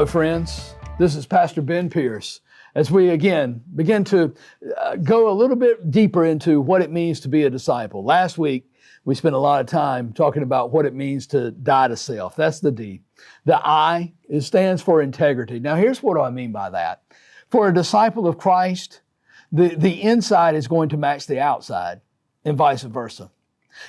Hello, friends. This is Pastor Ben Pierce as we again begin to go a little bit deeper into what it means to be a disciple. Last week, we spent a lot of time talking about what it means to die to self. That's the D. The I, it stands for integrity. Now, here's what I mean by that. For a disciple of Christ, the inside is going to match the outside and vice versa.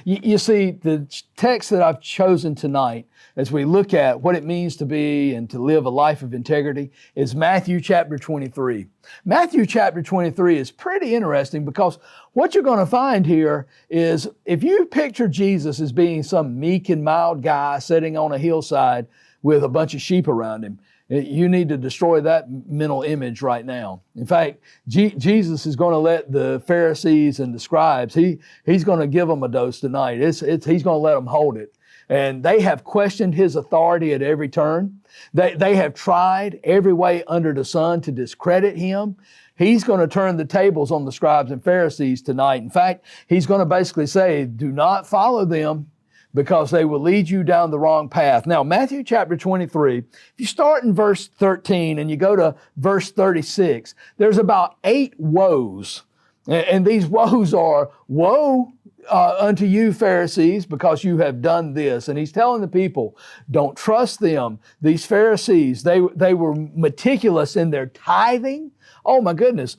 You see, the text that I've chosen tonight as we look at what it means to be and to live a life of integrity is Matthew chapter 23. Matthew chapter 23 is pretty interesting because what you're going to find here is if you picture Jesus as being some meek and mild guy sitting on a hillside with a bunch of sheep around him, you need to destroy that mental image right now. In fact, Jesus is going to let the Pharisees and the scribes, he's going to give them a dose tonight. He's going to let them hold it. And they have questioned his authority at every turn. They have tried every way under the sun to discredit him. He's going to turn the tables on the scribes and Pharisees tonight. In fact, he's going to basically say, do not follow them, because they will lead you down the wrong path. Now, Matthew chapter 23, if you start in verse 13 and you go to verse 36, there's about 8 woes. And these woes are, woe unto you, Pharisees, because you have done this. And he's telling the people, don't trust them. These Pharisees, they were meticulous in their tithing. Oh my goodness.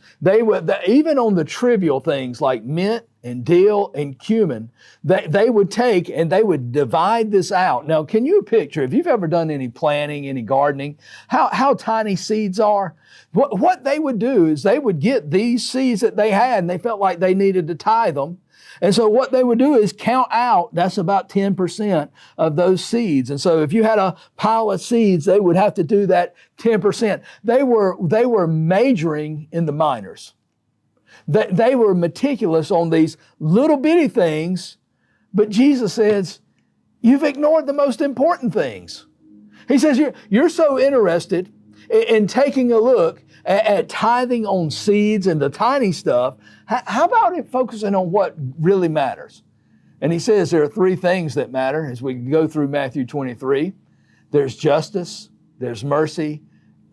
Even on the trivial things like mint and dill and cumin, they would take and they would divide this out. Now, can you picture, if you've ever done any planting, any gardening, how tiny seeds are? What they would do is they would get these seeds that they had and they felt like they needed to tithe them. And so what they would do is count out, that's about 10% of those seeds. And so if you had a pile of seeds, they would have to do that 10%. They were majoring in the minors. They were meticulous on these little bitty things, but Jesus says, you've ignored the most important things. He says, you're so interested in taking a look at tithing on seeds and the tiny stuff. How about it focusing on what really matters? And he says there are 3 things that matter as we go through Matthew 23. There's justice, there's mercy,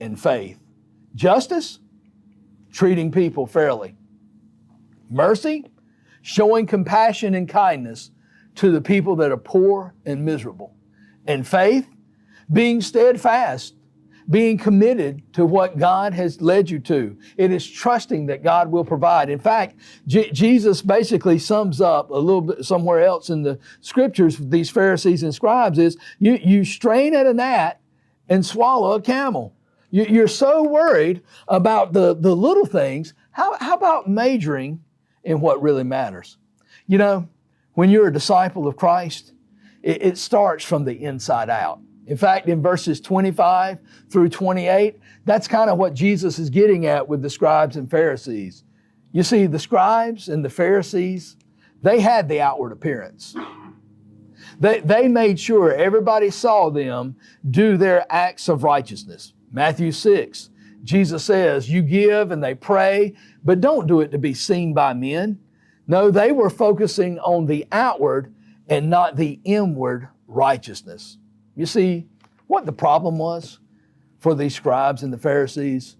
and faith. Justice, treating people fairly. Mercy, showing compassion and kindness to the people that are poor and miserable. And faith, being steadfast, being committed to what God has led you to. It is trusting that God will provide. In fact, Jesus basically sums up a little bit somewhere else in the scriptures, these Pharisees and scribes, is you strain at a gnat and swallow a camel. You're so worried about the little things. How about majoring in what really matters? You know, when you're a disciple of Christ, it starts from the inside out. In fact, in verses 25 through 28, that's kind of what Jesus is getting at with the scribes and Pharisees. You see, the scribes and the Pharisees, they had the outward appearance. They made sure everybody saw them do their acts of righteousness. Matthew 6, Jesus says, you give and they pray, but don't do it to be seen by men. No, they were focusing on the outward and not the inward righteousness. You see, what the problem was for these scribes and the Pharisees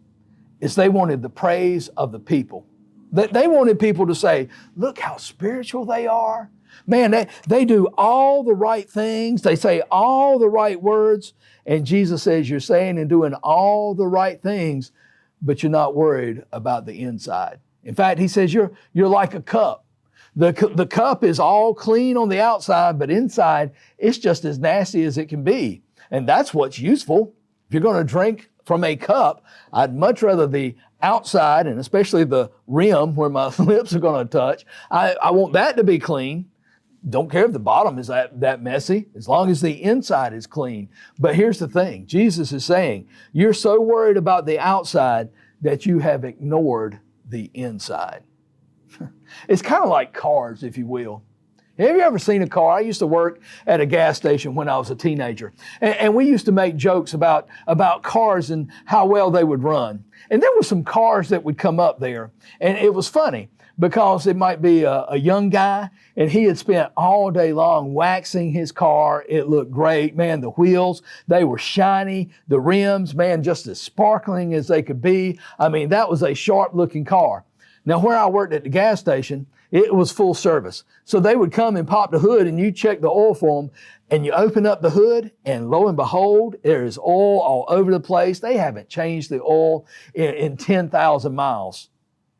is they wanted the praise of the people. They wanted people to say, look how spiritual they are. Man, they do all the right things. They say all the right words. And Jesus says, you're saying and doing all the right things, but you're not worried about the inside. In fact, he says, you're like a cup. The cup is all clean on the outside, but inside it's just as nasty as it can be. And that's what's useful. If you're going to drink from a cup, I'd much rather the outside, and especially the rim where my lips are going to touch, I want that to be clean. Don't care if the bottom is that messy, as long as the inside is clean. But here's the thing. Jesus is saying, you're so worried about the outside that you have ignored the inside. It's kind of like cars, if you will. Have you ever seen a car? I used to work at a gas station when I was a teenager. And we used to make jokes about cars and how well they would run. And there were some cars that would come up there. And it was funny because it might be a young guy and he had spent all day long waxing his car. It looked great. Man, the wheels, they were shiny. The rims, man, just as sparkling as they could be. I mean, that was a sharp looking car. Now, where I worked at the gas station, it was full service. So they would come and pop the hood and you check the oil for them and you open up the hood and lo and behold, there is oil all over the place. They haven't changed the oil in 10,000 miles.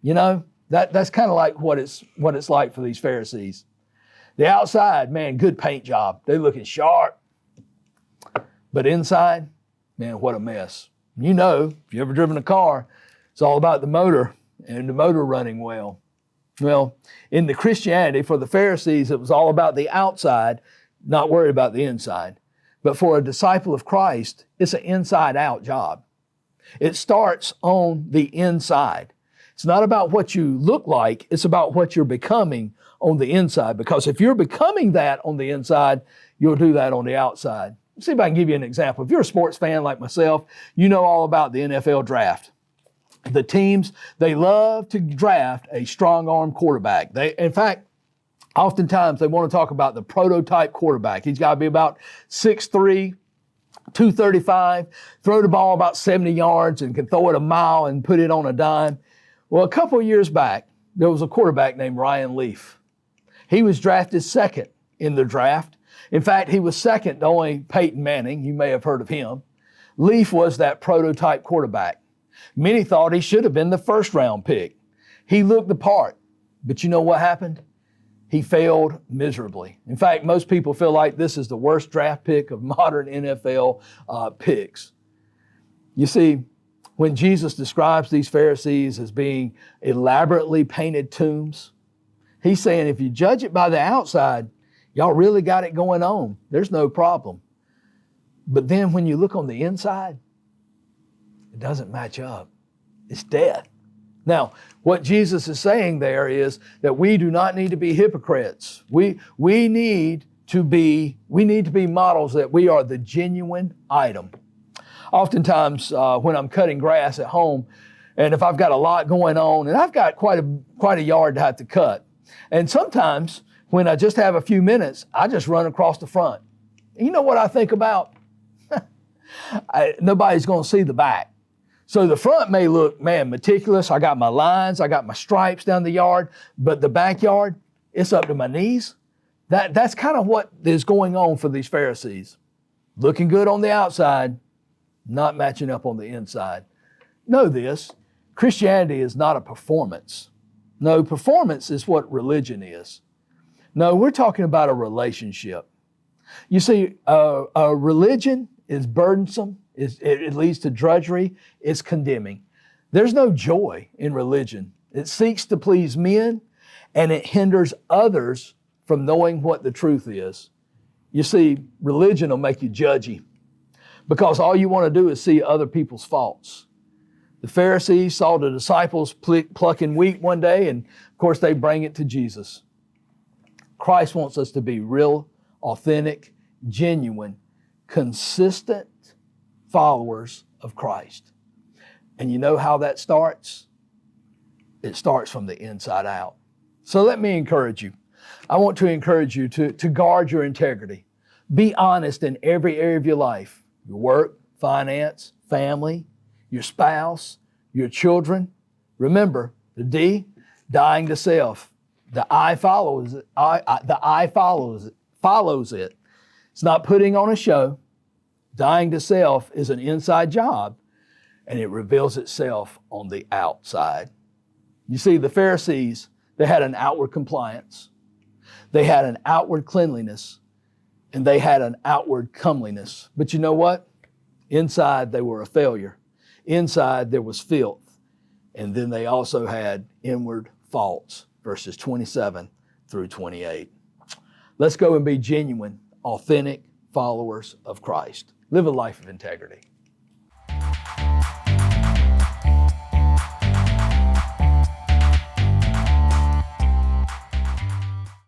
You know, that's kind of like what it's like for these Pharisees. The outside, man, good paint job. They're looking sharp. But inside, man, what a mess. You know, if you've ever driven a car, it's all about the motor and the motor running well. Well, in the Christianity, for the Pharisees, it was all about the outside, not worried about the inside. But for a disciple of Christ, it's an inside-out job. It starts on the inside. It's not about what you look like, it's about what you're becoming on the inside. Because if you're becoming that on the inside, you'll do that on the outside. Let's see if I can give you an example. If you're a sports fan like myself, you know all about the NFL draft. The teams, they love to draft a strong-arm quarterback. In fact, oftentimes they want to talk about the prototype quarterback. He's got to be about 6'3", 235, throw the ball about 70 yards and can throw it a mile and put it on a dime. Well, a couple of years back, there was a quarterback named Ryan Leaf. He was drafted second in the draft. In fact, he was second to only Peyton Manning. You may have heard of him. Leaf was that prototype quarterback. Many thought he should have been the first round pick. He looked the part, but you know what happened? He failed miserably. In fact, most people feel like this is the worst draft pick of modern NFL picks. You see, when Jesus describes these Pharisees as being elaborately painted tombs, he's saying if you judge it by the outside, y'all really got it going on. There's no problem. But then when you look on the inside, it doesn't match up. It's dead. Now, what Jesus is saying there is that we do not need to be hypocrites. We need to be models that we are the genuine item. Oftentimes, when I'm cutting grass at home, and if I've got a lot going on, and I've got quite a yard to have to cut, and sometimes when I just have a few minutes, I just run across the front. And you know what I think about? Nobody's going to see the back. So the front may look, man, meticulous. I got my lines, I got my stripes down the yard, but the backyard, it's up to my knees. That's kind of what is going on for these Pharisees. Looking good on the outside, not matching up on the inside. Know this, Christianity is not a performance. No, performance is what religion is. No, we're talking about a relationship. You see, a religion is burdensome. It leads to drudgery. It's condemning. There's no joy in religion. It seeks to please men, and it hinders others from knowing what the truth is. You see, religion will make you judgy because all you want to do is see other people's faults. The Pharisees saw the disciples plucking wheat one day, and of course they bring it to Jesus. Christ wants us to be real, authentic, genuine, consistent followers of Christ. And you know how that starts? It starts from the inside out. So let me encourage you. I want to encourage you to guard your integrity. Be honest in every area of your life. Your work, finance, family, your spouse, your children. Remember, the D, dying to self. The I follows it. The I follows it. It's not putting on a show. Dying to self is an inside job, and it reveals itself on the outside. You see, the Pharisees, they had an outward compliance. They had an outward cleanliness, and they had an outward comeliness. But you know what? Inside, they were a failure. Inside, there was filth. And then they also had inward faults, verses 27 through 28. Let's go and be genuine, authentic followers of Christ. Live a life of integrity.